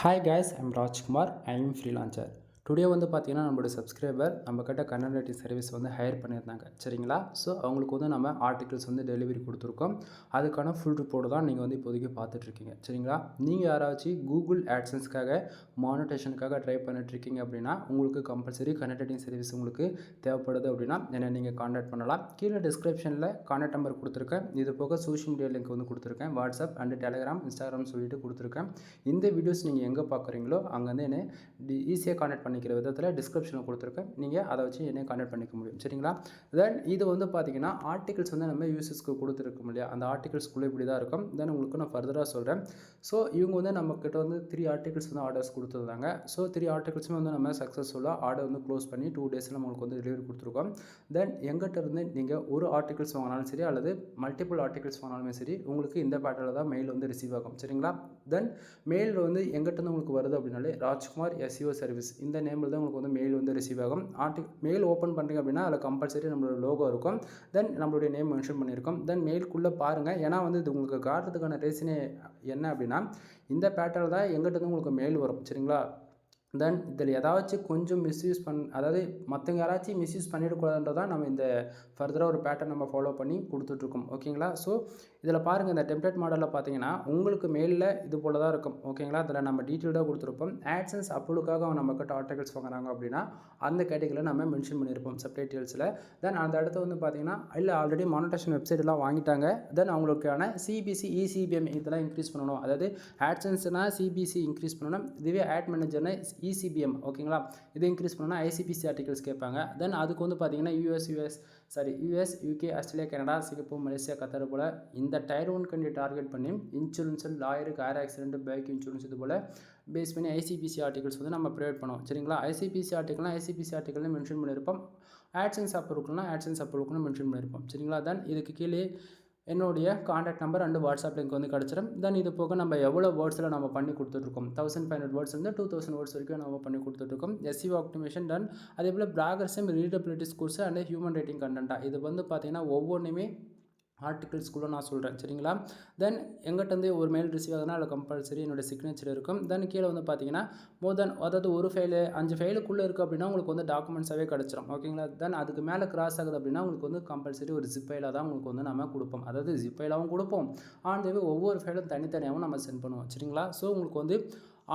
Hi guys, I'm Rajkumar. I am freelancer. Today வந்து பார்த்தீங்கன்னா நம்மளோட சப்ஸ்கிரைபர் நம்மக்கிட்ட கண்டென்ட் ரைட்டிங் சர்வீஸ் வந்து ஹையர் பண்ணியிருந்தாங்க சரிங்களா. ஸோ அவங்களுக்கு வந்து நம்ம ஆர்டிகல்ஸ் வந்து டெலிவரி கொடுத்துருக்கோம். அதுக்கான ஃபுல் ரிப்போர்ட் தான் நீங்கள் வந்து இப்போதைக்கு பார்த்துட்ருக்கீங்க சரிங்களா. நீங்கள் யாராச்சும் கூகுள் ஆட்சன்ஸ்க்காக மானிட்டேஷனுக்காக ட்ரை பண்ணிட்டுருக்கீங்க அப்படின்னா உங்களுக்கு கம்பல்சரி கண்டென்ட் ரைட்டிங் சர்வீஸ் உங்களுக்கு தேவைப்படுது அப்படின்னா என்னை நீங்கள் கான்டாக்ட் பண்ணலாம். கீழே டிஸ்கிரிப்ஷனில் கான்டாக்ட் நம்பர் கொடுத்துருக்கேன். இது போக சோஷியல் மீடியா லிங்க் வந்து கொடுத்துருக்கேன். வாட்ஸ்அப் அண்ட் டெலிகிராம் இன்ஸ்டாகிராம் சொல்லிட்டு கொடுத்துருக்கேன். இந்த வீடியோஸ் நீங்கள் எங்கே பார்க்குறீங்களோ அங்கே வந்து என்னை ஈஸியாக கான்டாக்ட் பண்ணிக்கிற விதத்தில் டிஸ்கிரிப்ஷனில் கொடுத்துருக்கேன். நீங்கள் அதை வச்சு என்னை கான்டாக்ட் பண்ணிக்க முடியும் சரிங்களா. தென் இது வந்து பார்த்தீங்கன்னா ஆர்டிகல்ஸ் வந்து நம்ம யூசர்ஸ்க்கு கொடுத்துருக்கோம் இல்லையா, அந்த ஆர்டிகல்ஸ்குள்ளே இப்படி தான் இருக்கும். தென் உங்களுக்கு நான் ஃபர்தராக சொல்கிறேன். ஸோ இவங்க வந்து நம்மக்கிட்ட வந்து 3 ஆர்டிகல்ஸ் வந்து ஆர்டர்ஸ் கொடுத்துருந்தாங்க. ஸோ 3 ஆர்டிகல்ஸுமே வந்து நம்ம சக்ஸஸ்ஃபுல்லாக ஆர்டர் வந்து க்ளோஸ் பண்ணி 2 டேஸில் நம்மளுக்கு வந்து டெலிவரி கொடுத்துருக்கோம். தென் எங்கிட்ட இருந்து நீங்கள் ஒரு ஆர்டிகல்ஸ் வாங்கினாலும் சரி அல்லது மல்டிபிள் ஆர்டிகல்ஸ் வாங்கினாலுமே சரி உங்களுக்கு இந்த பேட்டர்னில் தான் மெயில் வந்து ரிசீவ் ஆகும் சரிங்களா. தென் மெயில் வந்து எங்கிட்ட இருந்து உங்களுக்கு வருது அப்படின்னாலே ராஜ்குமார் எஸ்இஓ சர்வீஸ் இந்த நேமில் தான் உங்களுக்கு வந்து மெயில் வந்து ரிசீவ் ஆகும். மெயில் ஓப்பன் பண்ணுறீங்க அப்படின்னா அதில் கம்பல்சரி நம்மளோட லோகோ இருக்கும். தென் நம்மளுடைய நேம் மென்ஷன் பண்ணியிருக்கோம். தென் மெயிலுக்குள்ளே பாருங்கள். ஏன்னா வந்து இது உங்களுக்கு காட்டுறதுக்கான ரீசனே என்ன அப்படின்னா இந்த பேட்டர்னில் தான் எங்கிட்ட இருந்து உங்களுக்கு மெயில் வரும் சரிங்களா. தென் இதில் ஏதாச்சும் கொஞ்சம் மிஸ்யூஸ் அதாவது மற்றவங்க யாராச்சும் மிஸ்யூஸ் பண்ணிடக்கூடாதுன்றதான் நம்ம இந்த ஃபர்தராக ஒரு பேட்டர்ன் நம்ம ஃபாலோ பண்ணி கொடுத்துட்ருக்கோம் ஓகேங்களா. ஸோ இதில் பாருங்கள், இந்த டெம்ப்ளேட் மாடலில் பார்த்தீங்கன்னா உங்களுக்கு மெயிலில் இது போல் தான் இருக்கும் ஓகேங்களா. அதில் நம்ம டீட்டெயிலாக கொடுத்துருப்போம். ஆட்சன்ஸ் அப்ரூவுக்காக நம்மக்கிட்ட ஆர்டிகல்ஸ் வாங்குறாங்க அப்படின்னா அந்த கேட்டகரியில் நம்ம மென்ஷன் பண்ணியிருப்போம் சப்டைட்டில்ஸில். தென் அந்த இடத்த வந்து பார்த்தீங்கன்னா இல்லை ஆல்ரெடி மானிட்டேஷன் வெப்சைட்லாம் வாங்கிட்டாங்க. தென் அவங்களுக்கான சிபிசி இசிபிஎம் இதெல்லாம் இன்க்ரீஸ் பண்ணணும். அதாவது ஆட்சன்ஸ்னால் சிபிசி இன்க்ரீஸ் பண்ணணும். இதுவே ஆட் மேனேஜர்னா இசிபிஎம் ஓகேங்களா. இதை இன்க்ரீஸ் பண்ணோன்னா ஐசிபிசி ஆர்டிகல்ஸ் கேட்பாங்க. தென் அதுக்கு வந்து பார்த்தீங்கன்னா US UK Australia Canada Singapore Malaysia Qatar போல் இந்த Tier 1 கண்ட்ரி டார்கெட் பண்ணி insurance lawyer car accident bike insurance இது போல் பேஸ் பண்ணி ஐசிபிசி ஆர்டிகல்ஸ் வந்து நம்ம ப்ரொவைட் பண்ணுவோம் சரிங்களா. ஐசிபிசி ஆர்டிகல்னு மென்ஷன் பண்ணியிருப்போம். ஆட்சன்ஸ் அப்ரூவல்னு மென்ஷன் பண்ணியிருப்போம் சரிங்களா. தென் இதுக்கு கீழே என்னுடைய contact number and WhatsApp link வந்து கிடச்சிடும். தென் இது போக நம்ம எவ்வளோ வேர்ட்ஸில் நம்ம பண்ணி கொடுத்துட்ருக்கோம் 1500 வேர்ட்ஸ்லேருந்து 2000 வேர்ட்ஸ் வரைக்கும் நம்ம பண்ணி கொடுத்துட்ருக்கோம். எஸ்இஓ ஆப்டிமேஷன் டன் அதே போல் பிளாகர்ஸும் readability scores and human rating கண்டென்ட்டாக இது வந்து பார்த்திங்கன்னா ஒவ்வொன்றுமே ஆர்டிகல்ஸ்குள்ளே நான் சொல்கிறேன் சரிங்களா. தென் எங்கிட்டேருந்து ஒரு மெயில் ரிசீவ் ஆகுதுன்னா அதில் கம்பல்சரி என்னோடய சிக்னேச்சர் இருக்கும். தென் கீழே வந்து பார்த்தீங்கன்னா அதாவது ஒரு ஃபைலு 5 ஃபைலுக்குள்ளே இருக்குது அப்படின்னா உங்களுக்கு வந்து டாக்குமெண்ட்ஸாகவே கிடச்சிரும் ஓகேங்களா. தென் அதுக்கு மேலே கிராஸ் ஆகுது அப்படின்னா உங்களுக்கு வந்து கம்பல்சரி ஒரு ஜிப் ஃபைலாக தான் உங்களுக்கு வந்து நம்ம கொடுப்போம். அதாவது ஜிப் ஃபைலாகவும் கொடுப்போம். ஆன் ஒவ்வொரு ஃபைலும் தனித்தனியாகவும் நம்ம சென்ட் பண்ணுவோம் சரிங்களா. ஸோ உங்களுக்கு வந்து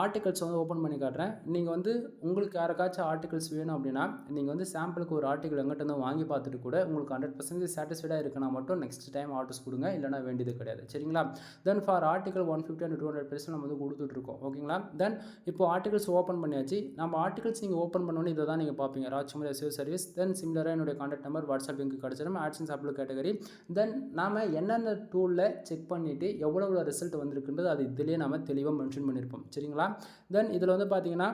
ஆர்டிகல்ஸ் வந்து ஓப்பன் பண்ணி காட்டுறேன். நீங்கள் வந்து உங்களுக்கு யாருக்காச்சும் ஆர்டிகல்ஸ் வேணும் அப்படின்னா நீங்கள் வந்து சாம்பிளுக்கு ஒரு ஆர்டிகல் எங்கிட்ட வந்து வாங்கி பார்த்துட்டு கூட உங்களுக்கு 100% சாட்டிஸ்ஃபைடாக இருக்குன்னா மட்டும் நெக்ஸ்ட் டைம் ஆர்டர்ஸ் கொடுங்க, இல்லைனா வேண்டியது கிடையாது சரிங்களா. தென் ஃபார் ஆர்டிகல் 150 and 200 பேஜ் நம்ம வந்து கொடுத்துட்ருக்கோம் ஓகேங்களா. தென் இப்போ ஆர்டிகல்ஸ் ஓப்பன் பண்ணியாச்சு. நம்ம ஆர்டிகல்ஸ் நீங்கள் ஓப்பன் பண்ணோன்னே இதை தான் நீங்கள் பார்ப்பீங்க, ராஜ்குமார் எஸ்இஓ சர்வீஸ். தென் சிமிலராக என்னுடைய கான்டாக்ட் நம்பர் வாட்ஸ்அப் லிங்க் கிடச்சிடும். ஆட்சன்ஸ் அப்லோட் கேட்டகரி. தென் நாம் என்னென்ன டூலில் செக் பண்ணிவிட்டு எவ்வளோ ரிசல்ட் வந்திருக்குன்றது அது இதிலேயே நம்ம தெளிவாக மென்ஷன் பண்ணியிருப்போம் சரிங்களா. தென் இதில் வந்து பார்த்தீங்கன்னா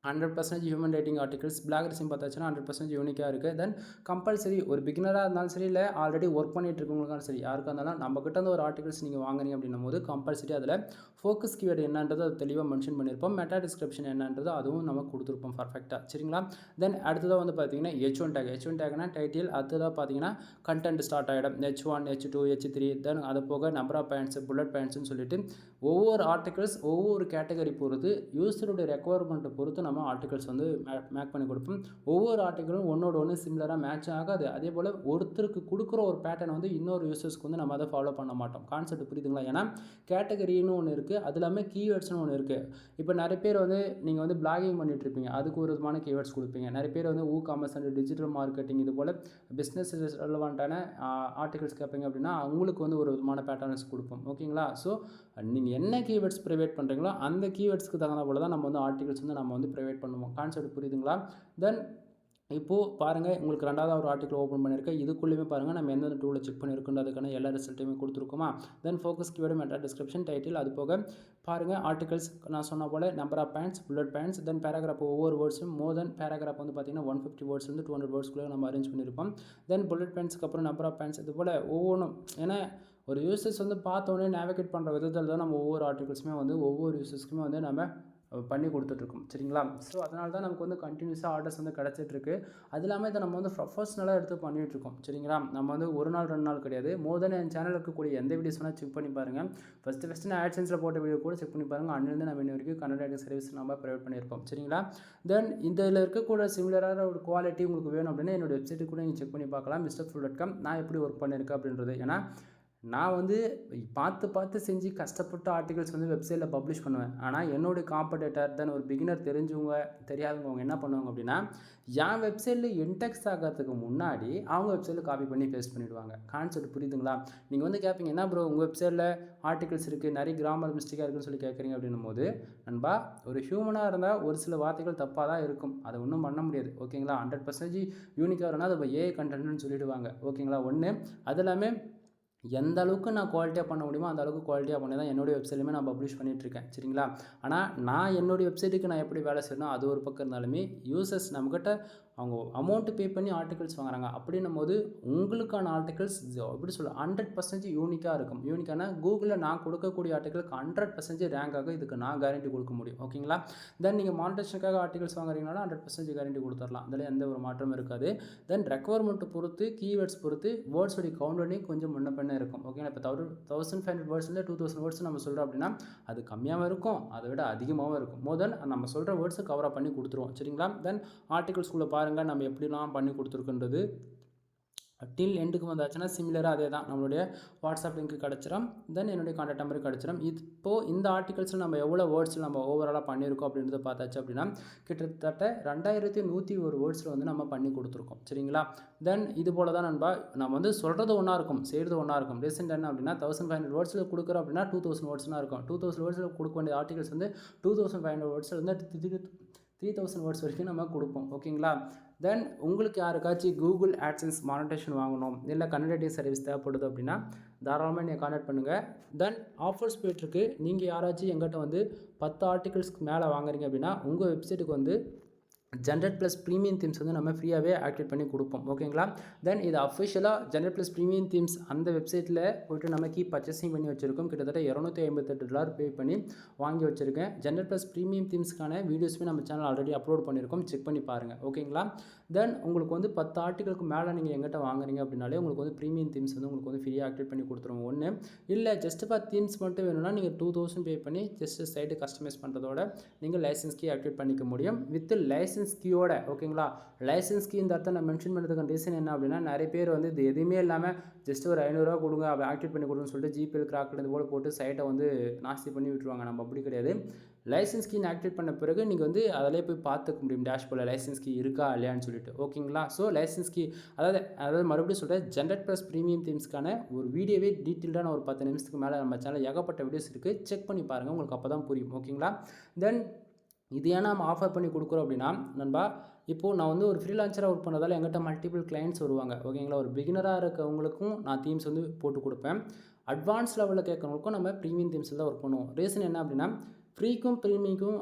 100% ஹியூமன் ரேட்டிங் ஆர்டிகல்ஸ் பிளாகர்ஸையும் பார்த்தாச்சுன்னா 100% யூனிக்காக இருக்குது. தென் கம்பல்சரி ஒரு பிகினராக இருந்தாலும் சரி இல்லை ஆல்ரெடி ஒர்க் பண்ணிட்டு இருக்கவங்களுக்காலும் சரி யாருக்காக இருந்தாலும் நம்மக்கிட்ட வந்து ஒரு ஆர்டிகல்ஸ் நீங்கள் வாங்குறீங்க அப்படின்னும் போது கம்பல்சரி அதில் ஃபோக்கஸ் கீவேர்டு என்னன்றது அது தெளிவாக மென்ஷன் பண்ணியிருப்போம். மெட்டா டிஸ்கிரிப்ஷன் என்னன்றது அதுவும் நம்ம கொடுத்துருப்போம் பர்ஃபெக்டாக சரிங்களா. தென் அடுத்ததாக வந்து பார்த்தீங்கன்னா H1 டேக்னா டைட்டில், அடுத்ததாக பார்த்தீங்கன்னா கண்டென்ட் ஸ்டார்ட் ஆகிடும் H1 H2 H3. தென் அது போக நம்பர் ஆஃப் பாயிண்ட்ஸ் புல்லட் பாயிண்ட்ஸ்னு சொல்லிட்டு ஒவ்வொரு ஆர்டிகல்ஸ் ஒவ்வொரு கேட்டகரி பொறுத்து யூஸருடைய ரெக்குவயர்மெண்ட்டை பொறுத்து நம்ம ஆர்டிகல்ஸ் வந்து மேக் பண்ணி கொடுப்போம். ஒவ்வொரு ஆர்டிகலும் ஒன்னோட ஒன்று சிமிலராக மேட்ச் ஆகாது. அதே போல் ஒருத்தருக்கு கொடுக்குற ஒரு பேட்டர்ன் வந்து இன்னொரு யூசர்ஸ்க்கு வந்து நம்ம அதை ஃபாலோ பண்ண மாட்டோம். கான்செப்ட் புரியுதுங்களா. ஏன்னா கேட்டகரின்னு ஒன்று இருக்குது, அது இல்லாமல் கீவேர்ட்ஸ்னு ஒன்று இருக்குது. இப்போ நிறைய பேர் வந்து நீங்கள் வந்து பிளாகிங் பண்ணிட்டு இருப்பீங்க, அதுக்கு ஒரு விதமான கீவேர்ட்ஸ் கொடுப்பீங்க. நிறைய பேர் வந்து காமர்ஸ் அண்ட் டிஜிட்டல் மார்க்கெட்டிங் இது போல் பிஸ்னஸ் ரெலவெண்ட்டான ஆர்டிகல்ஸ் கேட்பீங்க அப்படின்னா அவங்களுக்கு வந்து ஒரு விதமான பேட்டர்ன்ஸ் கொடுப்போம் ஓகேங்களா. ஸோ நீங்கள் என்ன கீவேர்ட்ஸ் ப்ரொவைட் பண்ணுறீங்களோ அந்த கீவேர்ட்ஸ்க்கு தகுந்த போல் தான் நம்ம வந்து ஆர்டிகல்ஸ் வந்து நம்ம வந்து ப்ரொவைட் பண்ணுவோம். கான்செப்ட் புரியுதுங்களா. தென் இப்போது பாருங்கள், உங்களுக்கு ரெண்டாவது ஒரு ஆர்டிகல் ஓப்பன் பண்ணியிருக்கேன். இதுக்குள்ளேயுமே பாருங்கள் நம்ம எந்தெந்த டூலில் செக் பண்ணியிருக்கோம் அதுக்கான எல்லா ரிசல்ட்டையுமே கொடுத்துருக்கோமா. Then focus keyword meta description title அது போக பாருங்கள் ஆர்டிகல்ஸ் நான் சொன்ன போல் number of points bullet points. Then paragraph ஒவ்வொரு வேர்ட்ஸும் தென் பேராகிராஃப் வந்து பார்த்தீங்கன்னா 150 வேர்ட்ஸ்லேருந்து 200 வேர்ட்ஸ்க்குள்ளே நம்ம அரேஞ்ச் பண்ணியிருப்போம். தென் புல்லட் பாயிண்ட்ஸ்க்கு அப்புறம் நம்பர் ஆஃப் பாயிண்ட்ஸ் இது போல் ஒவ்வொன்றும். ஏன்னா ஒரு யூசர்ஸ் வந்து பார்த்தோன்னே நேவிகேட் பண்ணுற விதத்தில் தான் நம்ம ஒவ்வொரு ஆர்டிகல்ஸுமே வந்து ஒவ்வொரு யூசர்ஸ்க்குமே வந்து நம்ம பண்ணி கொடுத்துட்ருக்கோம். சரிங்களா? ஸோ அதனால தான் நமக்கு வந்து கண்டினியூஸாக ஆர்டர்ஸ் வந்து கிடச்சிட்ருக்கு. அது இல்லாமல் இதை நம்ம வந்து ப்ரொஃபஷ்னலாக எடுத்து பண்ணிகிட்ருக்கோம். சரிங்களா? நம்ம வந்து ஒரு நாள் 2 நாள் கிடையாது. மோர் தென் என் சேனலில் இருக்கக்கூடிய எந்த வீடியோஸ் வேணால் செக் பண்ணி பாருங்கள். ஃபஸ்ட்டு நான் AdSenseல போட்ட வீடியோ கூட செக் பண்ணி பாருங்கள். அன்னிலேருந்து நம்ம இன்ன வரைக்கும் கன்னட ரைட்டிங் சர்வீஸ் நம்ம ப்ரொவைட் பண்ணியிருப்போம். சரிங்களா? தென் இதில் இருக்கக்கூடிய சிமிலரான ஒரு குவாலிட்டி உங்களுக்கு வேணும் அப்படின்னா என்னோடய வெப்சைட்டு கூட நீங்கள் செக் பண்ணி பார்க்கலாம். misterfull.com. நான் எப்படி ஒர்க் பண்ணியிருக்கேன் அப்படின்றது. ஏன்னா நான் வந்து பார்த்து செஞ்சு கஷ்டப்பட்டு ஆர்டிகல்ஸ் வந்து வெப்சைட்டில் பப்ளிஷ் பண்ணுவேன். ஆனால் என்னுடைய காம்படேட்டர் தென் ஒரு பிகினர் தெரிஞ்சவங்க தெரியாதவங்க அவங்க என்ன பண்ணுவாங்க அப்படின்னா என் வெப்சைட்டில் இன்டெக்ஸ் ஆகிறதுக்கு முன்னாடி அவங்க வெப்சைட்டில் காப்பி பண்ணி பேஸ்ட் பண்ணிவிடுவாங்க. கான்செப்ட் புரியுதுங்களா? நீங்கள் வந்து கேட்பீங்க, என்ன ப்ரோ உங்கள் வெப்சைட்டில் ஆர்டிகல்ஸ் இருக்குது, நிறைய கிராமர் மிஸ்டேக்காக இருக்குன்னு சொல்லி கேட்குறீங்க அப்படின்னும் போது, நண்பா ஒரு ஹியூமனாக இருந்தால் ஒரு சில வார்த்தைகள் தப்பாக தான் இருக்கும். அதை ஒன்றும் பண்ண முடியாது. ஓகேங்களா? 100% யூனிக்காக வரனா அது ஏஐ கண்டென்ட்னு சொல்லிவிடுவாங்க. ஓகேங்களா? ஒன்று அது எல்லாமே எந்த அளவுக்கு நான் குவாலிட்டியாக பண்ண முடியுமோ அந்த அளவுக்கு குவாலிட்டியாக பண்ணி தான் என்னுடைய வெப்சைட்லையுமே நான் பப்ளிஷ் பண்ணிகிட்ருக்கேன். சரிங்களா? ஆனால் நான் என்னுடைய வெப்சைட்டுக்கு நான் எப்படி வேலை செய்யணும் அது ஒரு பக்கம் இருந்தாலுமே யூசர்ஸ் நம்மக்கிட்ட அவங்க அமௌண்ட்டு பே பண்ணி ஆர்டிகல்ஸ் வாங்குறாங்க. அப்படின்னும் போது உங்களுக்கான ஆர்டிகல்ஸ் எப்படி சொல்ல 100% யூனிக்காக இருக்கும். யூனிக்கான கூகுளில் நான் கொடுக்கக்கூடிய ஆர்டிகலுக்கு 100% ரேங்க் ஆகும். இதுக்கு நான் கேரண்டி கொடுக்க முடியும். ஓகேங்களா? தென் நீங்கள் மானிட்டேஷனுக்காக ஆர்டிகல்ஸ் வாங்குறீங்கனாலும் 100% கேரண்டி கொடுத்துடலாம். அதில் எந்த ஒரு மாற்றமும் இருக்காது. தென் ரெக்குவயர்மெண்ட்டை பொறுத்து கீவேர்ட்ஸ் பொறுத்து வேர்ட்ஸோடைய கவுண்டரையும் கொஞ்சம் முன்ன பின்ன இருக்கும். ஓகேங்களா? இப்போ 1500 வேர்ட்ஸில் 2000 வேர்ட்ஸ் நம்ம சொல்கிறோம் அப்படின்னா அது கம்மியாகவும் இருக்கும், அதை விட அதிகமாகவும் இருக்கும். முதல் நம்ம சொல்கிற வேர்ட்ஸை கவராக பண்ணி கொடுத்துருவோம். சரிங்களா? தென் ஆர்டிகல்ஸ்குள்ளே பாருங்கள் நம்ம எப்படிலாம் பண்ணி கொடுத்துருக்குன்றது. டில் எண்டுக்கு வந்தாச்சுன்னா சிமிலராக அதே தான். நம்மளுடைய வாட்ஸ்அப் லிங்க் கிடச்சிரும். தென் என்னுடைய கான்டாக்ட் நம்பர் கிடச்சிரும். இப்போது இந்த ஆர்டிகல்ஸில் நம்ம எவ்வளோ வேர்ட்ஸில் நம்ம ஓவராலாக பண்ணியிருக்கோம் அப்படின்றத பார்த்தாச்சு அப்படின்னா கிட்டத்தட்ட 2101 வேர்ட்ஸில் வந்து நம்ம பண்ணி கொடுத்துருக்கோம். சரிங்களா? தென் இது போல் தான் நண்பா நம்ம வந்து சொல்கிறது ஒன்றா இருக்கும், செய்கிறது ஒன்றா இருக்கும். ரீசெண்ட் என்ன அப்படின்னா 1500 வேர்ட்ஸில் கொடுக்குறோம் அப்படின்னா 2000 வேர்ட்ஸ்னா இருக்கும். 2000 வேர்ட்ஸில் கொடுக்க வேண்டிய ஆர்டிகல்ஸ் வந்து 2500 வேர்ட்ஸில் வந்து 3000 வேர்ட்ஸ் வரைக்கும் நம்ம கொடுப்போம். ஓகேங்களா? தென் உங்களுக்கு யாருக்காச்சும் கூகுள் AdSense மானிட்டேஷன் வாங்கணும் இல்லை கன்னட சர்வீஸ் தேவைப்படுது அப்படின்னா தாராளமாக நீங்கள் கான்டாக்ட் பண்ணுங்கள். தென் ஆஃபர்ஸ் போய்ட்டுருக்கு. நீங்கள் யாராச்சும் எங்கிட்ட வந்து 10 ஆர்டிகல்ஸ்க்கு மேலே வாங்குறீங்க அப்படின்னா உங்கள் வெப்சைட்டுக்கு வந்து ஜென்ரேட் ப்ளஸ் ப்ரீமியம் தீம்ஸ் வந்து நம்ம ஃப்ரீயாகவே ஆக்டிவேட் பண்ணி கொடுப்போம். ஓகேங்களா? தென் இது அஃபிஷியலாக ஜென்ரேட் ப்ளஸ் ப்ரீமியம் தீம்ஸ் அந்த வெப்சைட்டில் போய்ட்டு நம்ம பர்ச்சேசிங் பண்ணி வச்சுருக்கோம். கிட்டத்தட்ட $258 பே பண்ணி வாங்கி வச்சுருக்கேன். ஜென்ரேட் ப்ளஸ் ப்ரீமியம் தீம்ஸ்க்கான வீடியோஸுமே நம்ம சேனல் ஆல்ரெடி அப்லோட் பண்ணியிருக்கோம். செக் பண்ணி பாருங்கள். ஓகேங்களா? தென் உங்களுக்கு வந்து 10 ஆர்டிகளுக்கு மேலே நீங்கள் எங்கிட்ட வாங்குறீங்க அப்படின்னாலே உங்களுக்கு வந்து ப்ரீமியம் தீம்ஸ் வந்து உங்களுக்கு வந்து ஃப்ரீயாக ஆக்டிவேட் பண்ணி கொடுத்துருவோம். ஒன்று இல்லை ஜஸ்ட் ஃபார் தீம்ஸ் மட்டும் வேணும்னா நீங்கள் 2000 பே பண்ணி ஜஸ்ட் சைட்டு கஸ்டமைஸ் பண்ணுறதோட நீங்கள் லைசன்ஸ் கீ ஆக்டிவேட் பண்ணிக்க முடியும். வித் லைசன்ஸ் கீயோட. ஓகேங்களா? லைசன்ஸ் கீ இந்த இடத்த நான் மென்ஷன் பண்ணுறதுக்கான ரீசன் என்ன அப்படின்னா நிறைய பேர் வந்து இது எதுவுமே இல்லாமல் ஜஸ்ட் ஒரு 500 ரூபா கொடுங்க அப்படி ஆக்டிவேட் பண்ணி கொடுங்கன்னு சொல்லிட்டு ஜிபேல் கிராக்கில் இது போல் போட்டு சைட்டை வந்து நாஸ்தி பண்ணி விட்டுருவாங்க. நம்ம அப்படி கிடையாது. லைசன்ஸ் கீ ஆக்டிவேட் பண்ண பிறகு நீங்கள் வந்து அதிலே போய் பார்த்துக்க முடியும் டேஷ்போர்டில் லைசன்ஸ் கீ இருக்கா இல்லையான்னு சொல்லிட்டு. ஓகேங்களா? ஸோ லைசன்ஸ் கீ அதாவது மறுபடியும் சொல்கிறேன், ஜென்ரேட் ப்ளஸ் ப்ரீமியம் தீம்ஸ்க்கான ஒரு வீடியோவே டீட்டெயில்டான ஒரு 10 நிமிஷத்துக்கு மேலே நம்ம சேனல் ஏகப்பட்ட வீடியோஸ் இருக்குது. செக் பண்ணி பாருங்கள், உங்களுக்கு அப்போ தான் புரியும். ஓகேங்களா? தென் இது ஏன் நம்ம ஆஃபர் பண்ணி கொடுக்குறோம் அப்படின்னா நண்பா இப்போது நான் வந்து ஒரு ஃப்ரீலான்சராக ஒர்க் பண்ணுறதால எங்கிட்ட மல்டிபிள் கிளைண்ட்ஸ் வருவாங்க. ஓகேங்களா? ஒரு பிகினராக இருக்கவங்களுக்கும் நான் தீம்ஸ் வந்து போட்டு கொடுப்பேன். அட்வான்ஸ் லெவலில் கேட்குறவங்களுக்கும் நம்ம ப்ரீமியம் தீம்ஸில் தான் ஒர்க் பண்ணுவோம். ரீசன் என்ன அப்படின்னா ஃப்ரீக்கும் ப்ரீமியமுக்கும்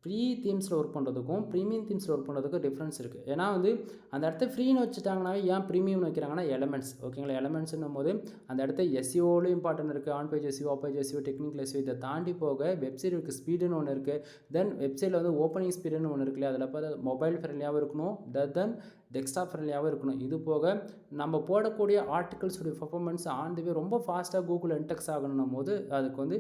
ஃப்ரீ தீம்ஸில் ஒர்க் பண்ணுறதுக்கும் ப்ரீமியம் தீம்ஸில் ஒர்க் பண்ணுறதுக்கும் டிஃப்ரென்ஸ் இருக்குது. ஏன்னா வந்து அந்த இடத்த ஃப்ரீன்னு வச்சுட்டாங்கனாவே ஏன் ப்ரீமியம்னு வைக்கிறாங்கன்னா எலமெண்ட்ஸ். ஓகேங்களா? எலமெண்ட்ஸ்னும் போது அந்த இடத்த எஸ்இஓலையும் இம்பார்ட்டன்ட் இருக்குது. On page SEO, off page SEO, technical SEO இதை தாண்டி போக வெப்சைட்டுக்கு ஸ்பீடுன்னு ஒன்று இருக்குது. தென் வெப்சைட்டில் வந்து ஓப்பனிங் ஸ்பீடுன்னு ஒன்று இருக்குல்லையா, அதில் பார்த்து மொபைல் ஃப்ரெண்ட்லியாகவும் இருக்கணும், தென் டெஸ்க்டாப் ஃப்ரெண்ட்லியாகவும் இருக்கணும். இது போக நம்ம போடக்கூடிய ஆர்டிகல்ஸுடைய பர்ஃபார்மன்ஸ் ஆன் தி வே ரொம்ப ஃபாஸ்ட்டாக கூகுள் இன்டெக்ஸ் ஆகணும் போது அதுக்கு வந்து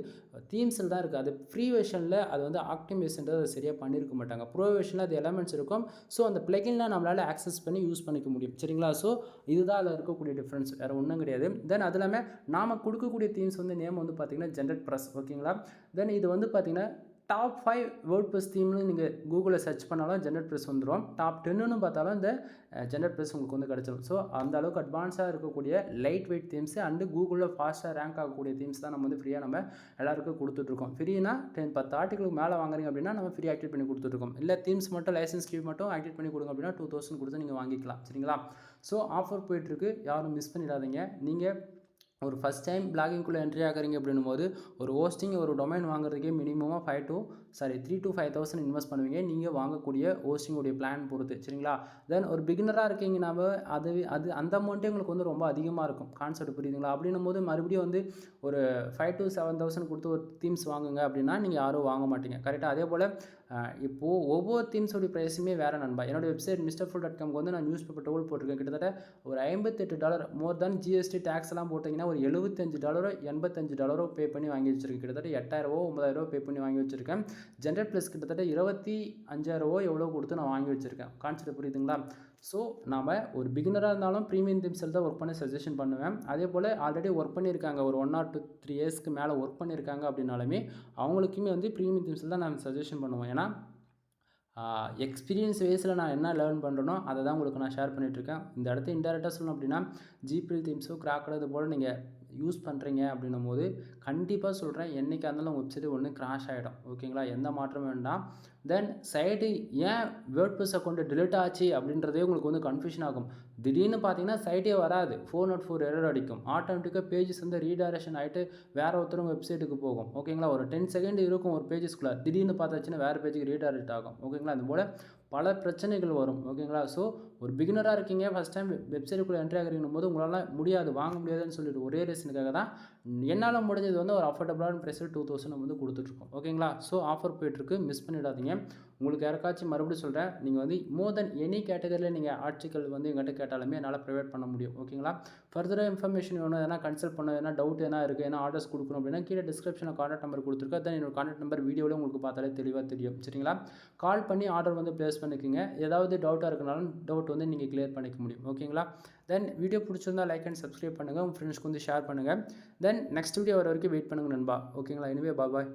தீம்ஸில் தான் இருக்குது. அது ஃப்ரீ வெர்ஷனில் அது வந்து ஆப்டிமைசேஷன்றது அது சரியாக பண்ணியிருக்க மாட்டாங்க. ப்ரோ வெர்ஷனில் அது எலமெண்ட்ஸ் இருக்கும். ஸோ அந்த பிளகின்லாம் நம்மளால் ஆக்சஸ் பண்ணி யூஸ் பண்ணிக்க முடியும். சரிங்களா? ஸோ இதுதான் அதில் இருக்கக்கூடிய டிஃப்ரென்ஸ், வேறு ஒன்றும் கிடையாது. தென் அது இல்லாமல் நாம் கொடுக்கக்கூடிய தீம்ஸ் வந்து நேம் வந்து பார்த்திங்கன்னா ஜென்ரேட் ப்ளஸ். ஓகேங்களா? தென் இது வந்து பார்த்திங்கன்னா டாப் 5 வேர்ட்ப்ரெஸ் தீம்னு நீங்கள் கூகுளில் சர்ச் பண்ணாலும் ஜென்ரேட் ப்ளஸ் வந்துடும். டாப் 10ன்னு பார்த்தாலும் இந்த ஜென்ரேட் ப்ளஸ் உங்களுக்கு வந்து கிடச்சிடும். ஸோ அந்த அளவுக்கு அட்வான்ஸாக இருக்கக்கூடிய லைட் வெயிட் தீம்ஸு அண்டு கூகுளில் ஃபாஸ்ட்டாக ரேங்க் ஆகக்கூடிய தீம்ஸ் தான் நம்ம வந்து ஃப்ரீயாக நம்ம எல்லாருக்கும் கொடுத்துட்ருக்கோம். ஃப்ரீனா 10 ஆர்டிகளுக்கு மேலே வாங்குறீங்க அப்படின்னா நம்ம ஃப்ரீ ஆக்டிவேட் பண்ணி கொடுத்துட்ருக்கோம். இல்லை தீம்ஸ் மட்டும் லைசன்ஸ் கீ மட்டும் ஆக்டிவேட் பண்ணி கொடுங்க அப்படின்னா 2000 கொடுத்து நீங்கள் வாங்கிக்கலாம். சரிங்களா? ஸோ ஆஃபர் போயிட்டுருக்கு, யாரும் மிஸ் பண்ணிடாதீங்க. நீங்கள் ஒரு ஃபஸ்ட் டைம் பிளாகிங்குள்ளே என்ட்ரி ஆகுறீங்க அப்படின்னும்போது ஒரு ஹோஸ்டிங் ஒரு டொமைன் வாங்குறதுக்கே மினிமமாக 3 to 5,000 இன்வெஸ்ட் பண்ணுவீங்க நீங்கள் வாங்கக்கூடிய ஹோஸ்டிங்குடைய பிளான் பொறுத்து சரிங்களா. தென் ஒரு பிகினராக இருக்கீங்கன்னாவே அது அந்த அமௌண்ட்டே உங்களுக்கு வந்து ரொம்ப அதிகமாக இருக்கும். கான்செப்ட் புரியுதுங்களா. அப்படின்னும் போது மறுபடியும் வந்து ஒரு 5 to 7,000 கொடுத்து ஒரு தீம்ஸ் வாங்குங்க அப்படின்னா நீங்கள் யாரும் வாங்க மாட்டீங்க கரெக்டாக. அதே போல் இப்போது ஒவ்வொரு தீம்ஸோடைய ப்ரைஸுமே வேறு நண்பா. என்னோடய வெப்சைட் MrFull.comக்கு வந்து நான் நியூஸ் பேப்பர் டோல் போட்டிருக்கேன். கிட்டத்தட்ட ஒரு $58 மோர் தென் GST டேக்ஸ் எல்லாம் போட்டிங்கன்னா ஒரு $75 $85 பே பண்ணி வாங்கி வச்சுருக்கேன். கிட்டத்தட்ட 8,000 9,000 பே பண்ணி வாங்கி வச்சுருக்கேன். ஜென்ரல் ப்ளஸ் கிட்டத்தட்ட 25,000 எவ்வளோ கொடுத்து நான் வாங்கி வச்சுருக்கேன். கான்செப்ட் புரியுதுங்களா. ஸோ நாம் ஒரு பிகினராக இருந்தாலும் ப்ரீமியம் தீம்ஸில் தான் ஒர்க் பண்ண சஜஷன் பண்ணுவேன். அதே போல் ஆல்ரெடி ஒர்க் பண்ணியிருக்காங்க ஒரு 1 or 3 இயர்ஸ்க்கு மேலே ஒர்க் பண்ணியிருக்காங்க அப்படின்னாலுமே அவங்களுக்குமே வந்து ப்ரீமியம் தீம்ஸில் தான் நான் சஜஷன் பண்ணுவேன். ஏன்னா எக்ஸ்பீரியன்ஸ் வேஸில் நான் என்ன லேர்ன் பண்ணுறனோ அதை தான் உங்களுக்கு நான் ஷேர் பண்ணிகிட்ருக்கேன். இந்த இடத்த இன்டெரக்டாக சொல்லணும் அப்படின்னா ஜிபிஎல் தீம்ஸோ கிராக்கர் இது போல் நீங்கள் யூஸ் பண்ணுறீங்க அப்படின்னும் போது கண்டிப்பாக சொல்கிறேன் என்றைக்காக இருந்தாலும் உங்கள் வெப்சைட் ஒன்று கிராஷ் ஆகிடும். ஓகேங்களா. எந்த மாற்றமும் வேண்டாம். தென் சைட்டு ஏன் வேர்ட்ப்ரெஸ் அக்கௌண்ட்டு டிலீட் ஆச்சு அப்படின்றதே உங்களுக்கு வந்து கன்ஃபியூஷன் ஆகும். திடீர்னு பார்த்தீங்கன்னா சைட்டே வராது. 404 எரர் அடிக்கும். ஆட்டோமேட்டிக்காக பேஜஸ் வந்து ரீடைரக்ஷன் ஆகிட்டு வேறு ஒருத்தவங்க வெப்சைட்டுக்கு போகும். ஓகேங்களா. ஒரு 10 செகண்ட் இருக்கும் ஒரு பேஜஸ்க்குள்ளே. திடீர்னு பார்த்தாச்சுன்னா வேறு பேஜுக்கு ரீடைரக்ட் ஆகும். ஓகேங்களா. அது போல் பல பிரச்சனைகள் வரும். ஓகேங்களா. ஸோ ஒரு பிகினராக இருக்கீங்க ஃபஸ்ட் டைம் வெப்சைட்டுக்குள்ளே என்ட்ரி ஆகிறீங்கன்னும் போது உங்களால் முடியாது வாங்க முடியாதுன்னு சொல்லிட்டு ஒரே ரீசனுக்காக தான் என்னால் முடிஞ்சது வந்து ஒரு அஃபோர்டபுளான ப்ரைஸில் 2,000 வந்து கொடுத்துட்ருக்கோம். ஓகேங்களா. ஸோ ஆஃபர் போய்ட்டுருக்கு, மிஸ் பண்ணிடாதீங்க. உங்களுக்கு யாருக்காச்சும் மறுபடியும் சொல்கிறேன், நீங்கள் வந்து மோர் தென் எனி கேட்டகரியில் நீங்கள் ஆர்டிக்கல் வந்து எங்கிட்ட கேட்டாலுமே என்னால் ப்ரொவைட் பண்ண முடியும். ஓகேங்களா. ஃபர்தராக இன்ஃபர்மேஷன் வேணும், எதனா கன்சல்ட் பண்ண, எதனா டவுட் எதனா இருக்குது, ஏன்னா ஆர்டர்ஸ் கொடுக்கணும் அப்படின்னா கீழே டிஸ்கிரிப்ஷனில் கான்டாக்ட் நம்பர் கொடுத்துருக்கேன். தென் என்னோட கான்டாக்ட் நம்பர் வீடியோவில் உங்களுக்கு பார்த்தாலே தெளிவாக தெரியும். சரிங்களா. கால் பண்ணி ஆர்டர் வந்து ப்ளேஸ் பண்ணிக்கோங்க. ஏதாவது டவுட்டாக இருக்கனாலும் டவுட் வந்து நீங்கள் கிளியர் பண்ணிக்க முடியும். ஓகேங்களா. தென் வீடியோ பிடிச்சிருந்தா லைக் அண்ட் சப்ஸ்கிரைப் பண்ணுங்கள், உங்கள் ஃப்ரெண்ட்ஸ்க்கு வந்து ஷேர் பண்ணுங்கள். தென் நெக்ஸ்ட் வீடியோ வர வரைக்கும் வெயிட் பண்ணுங்கள் நண்பா. ஓகேங்களா. எனிவே பாய்.